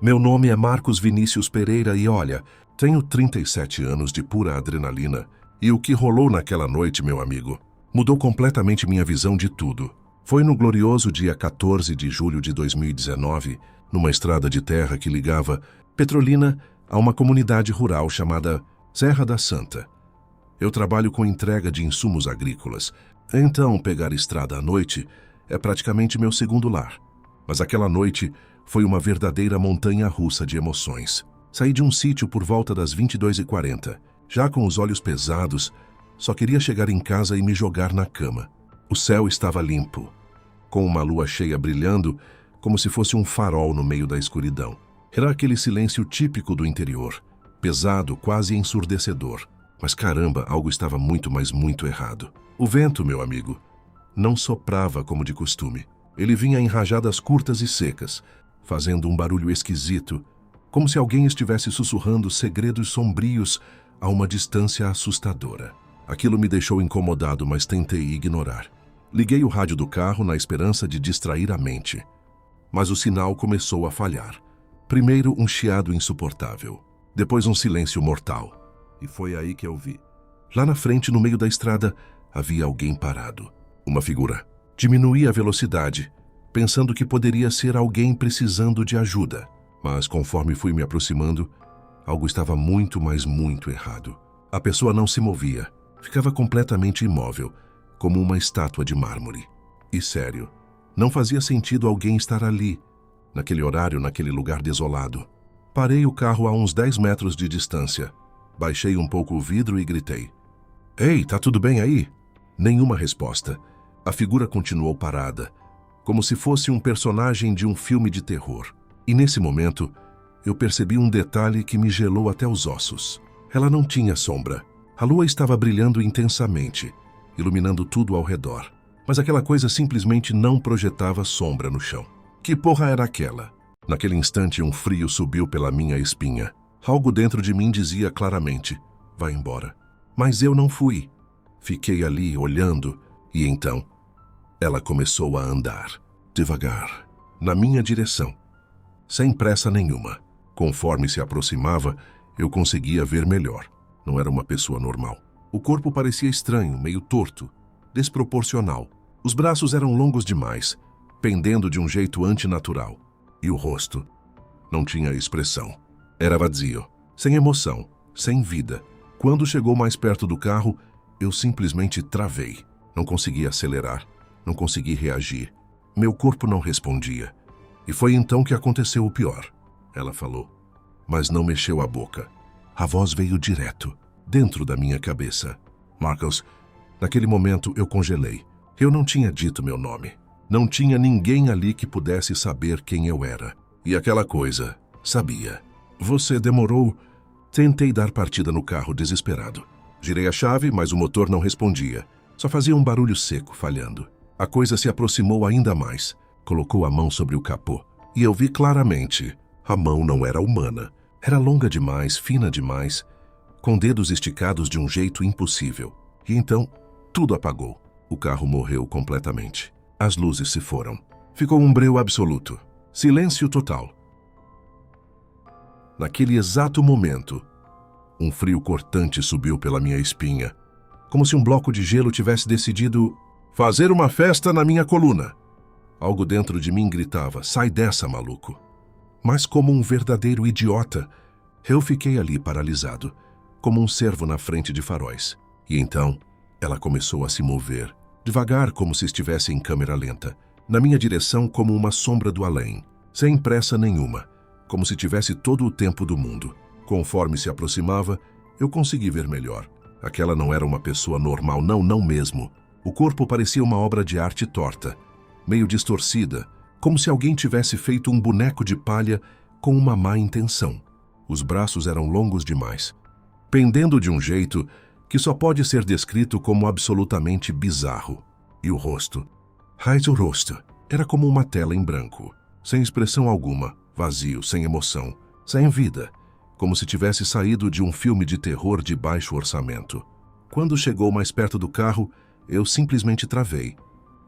Meu nome é Marcos Vinícius Pereira e olha, tenho 37 anos de pura adrenalina e o que rolou naquela noite, meu amigo, mudou completamente minha visão de tudo. Foi no glorioso dia 14 de julho de 2019, numa estrada de terra que ligava Petrolina a uma comunidade rural chamada Serra da Santa. Eu trabalho com entrega de insumos agrícolas, então pegar estrada à noite é praticamente meu segundo lar. Mas aquela noite foi uma verdadeira montanha-russa de emoções. Saí de um sítio por volta das 22h40, já com os olhos pesados, só queria chegar em casa e me jogar na cama. O céu estava limpo, com uma lua cheia brilhando como se fosse um farol no meio da escuridão. Era aquele silêncio típico do interior, pesado, quase ensurdecedor. Mas caramba, algo estava muito, mas muito errado. O vento, meu amigo, não soprava como de costume. Ele vinha em rajadas curtas e secas, fazendo um barulho esquisito, como se alguém estivesse sussurrando segredos sombrios a uma distância assustadora. Aquilo me deixou incomodado, mas tentei ignorar. Liguei o rádio do carro na esperança de distrair a mente. Mas o sinal começou a falhar. Primeiro um chiado insuportável, depois um silêncio mortal. E foi aí que eu vi. Lá na frente, no meio da estrada, havia alguém parado. Uma figura. Diminuí a velocidade, pensando que poderia ser alguém precisando de ajuda. Mas conforme fui me aproximando, algo estava muito, mas muito errado. A pessoa não se movia. Ficava completamente imóvel, como uma estátua de mármore. E sério, não fazia sentido alguém estar ali, naquele horário, naquele lugar desolado. Parei o carro a uns 10 metros de distância. Baixei um pouco o vidro e gritei: "Ei, tá tudo bem aí?" Nenhuma resposta. A figura continuou parada, como se fosse um personagem de um filme de terror. E nesse momento, eu percebi um detalhe que me gelou até os ossos. Ela não tinha sombra. A lua estava brilhando intensamente, iluminando tudo ao redor. Mas aquela coisa simplesmente não projetava sombra no chão. Que porra era aquela? Naquele instante, um frio subiu pela minha espinha. Algo dentro de mim dizia claramente: vai embora. Mas eu não fui. Fiquei ali, olhando, e então ela começou a andar, devagar, na minha direção, sem pressa nenhuma. Conforme se aproximava, eu conseguia ver melhor. Não era uma pessoa normal. O corpo parecia estranho, meio torto, desproporcional. Os braços eram longos demais, pendendo de um jeito antinatural. E o rosto não tinha expressão. Era vazio, sem emoção, sem vida. Quando chegou mais perto do carro, eu simplesmente travei. Não conseguia acelerar, não consegui reagir. Meu corpo não respondia. E foi então que aconteceu o pior. Ela falou, mas não mexeu a boca. A voz veio direto, dentro da minha cabeça. Marcos, naquele momento eu congelei. Eu não tinha dito meu nome. Não tinha ninguém ali que pudesse saber quem eu era. E aquela coisa, sabia. Você demorou? Tentei dar partida no carro desesperado. Girei a chave, mas o motor não respondia. Só fazia um barulho seco, falhando. A coisa se aproximou ainda mais. Colocou a mão sobre o capô. E eu vi claramente. A mão não era humana. Era longa demais, fina demais, com dedos esticados de um jeito impossível. E então, tudo apagou. O carro morreu completamente. As luzes se foram. Ficou um breu absoluto. Silêncio total. Naquele exato momento, um frio cortante subiu pela minha espinha, como se um bloco de gelo tivesse decidido fazer uma festa na minha coluna. Algo dentro de mim gritava: sai dessa, maluco. Mas como um verdadeiro idiota, eu fiquei ali paralisado, como um cervo na frente de faróis. E então, ela começou a se mover, devagar, como se estivesse em câmera lenta, na minha direção como uma sombra do além, sem pressa nenhuma, como se tivesse todo o tempo do mundo. Conforme se aproximava, eu consegui ver melhor. Aquela não era uma pessoa normal, não mesmo. O corpo parecia uma obra de arte torta, meio distorcida, como se alguém tivesse feito um boneco de palha com uma má intenção. Os braços eram longos demais, pendendo de um jeito que só pode ser descrito como absolutamente bizarro. E o rosto? O rosto era como uma tela em branco, sem expressão alguma, vazio, sem emoção, sem vida, como se tivesse saído de um filme de terror de baixo orçamento. Quando chegou mais perto do carro, eu simplesmente travei,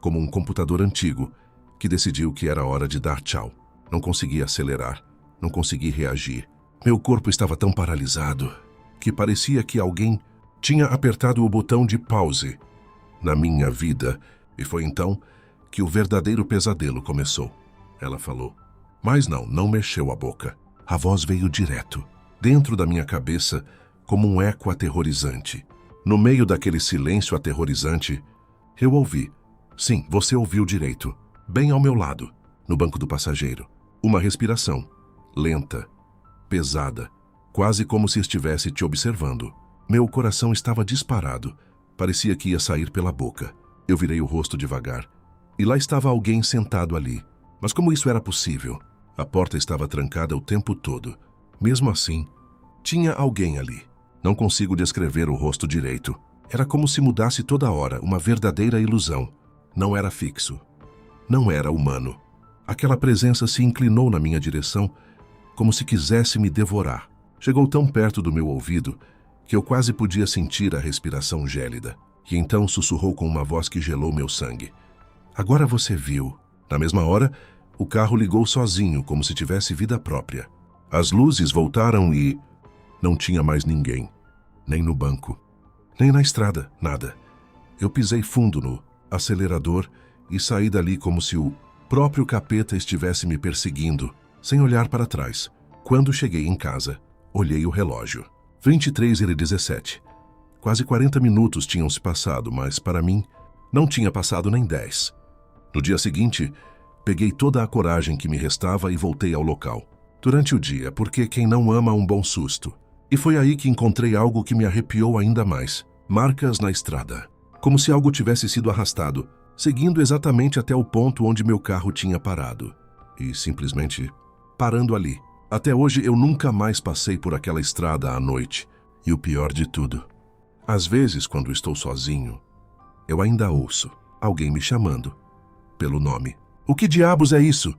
como um computador antigo, que decidiu que era hora de dar tchau. Não conseguia acelerar, Não consegui reagir. Meu corpo estava tão paralisado que parecia que alguém tinha apertado o botão de pause na minha vida, e foi então que o verdadeiro pesadelo começou. Ela falou, mas não mexeu a boca. A voz veio direto, dentro da minha cabeça, como um eco aterrorizante. No meio daquele silêncio aterrorizante, eu ouvi. Sim, você ouviu direito. Bem ao meu lado, no banco do passageiro. Uma respiração, lenta, pesada, quase como se estivesse te observando. Meu coração estava disparado. Parecia que ia sair pela boca. Eu virei o rosto devagar. E lá estava alguém sentado ali. Mas como isso era possível? A porta estava trancada o tempo todo. Mesmo assim, tinha alguém ali. Não consigo descrever o rosto direito. Era como se mudasse toda hora, uma verdadeira ilusão. Não era fixo. Não era humano. Aquela presença se inclinou na minha direção, como se quisesse me devorar. Chegou tão perto do meu ouvido que eu quase podia sentir a respiração gélida. E então sussurrou com uma voz que gelou meu sangue. Agora você viu. Na mesma hora, o carro ligou sozinho, como se tivesse vida própria. As luzes voltaram e não tinha mais ninguém. Nem no banco, nem na estrada, nada. Eu pisei fundo no acelerador e saí dali como se o próprio capeta estivesse me perseguindo, sem olhar para trás. Quando cheguei em casa, olhei o relógio. 23h17. Quase 40 minutos tinham se passado, mas para mim não tinha passado nem 10. No dia seguinte, peguei toda a coragem que me restava e voltei ao local. Durante o dia, porque quem não ama um bom susto. E foi aí que encontrei algo que me arrepiou ainda mais. Marcas na estrada. Como se algo tivesse sido arrastado, seguindo exatamente até o ponto onde meu carro tinha parado. E simplesmente parando ali. Até hoje eu nunca mais passei por aquela estrada à noite. E o pior de tudo, às vezes quando estou sozinho, eu ainda ouço alguém me chamando pelo nome. O que diabos é isso?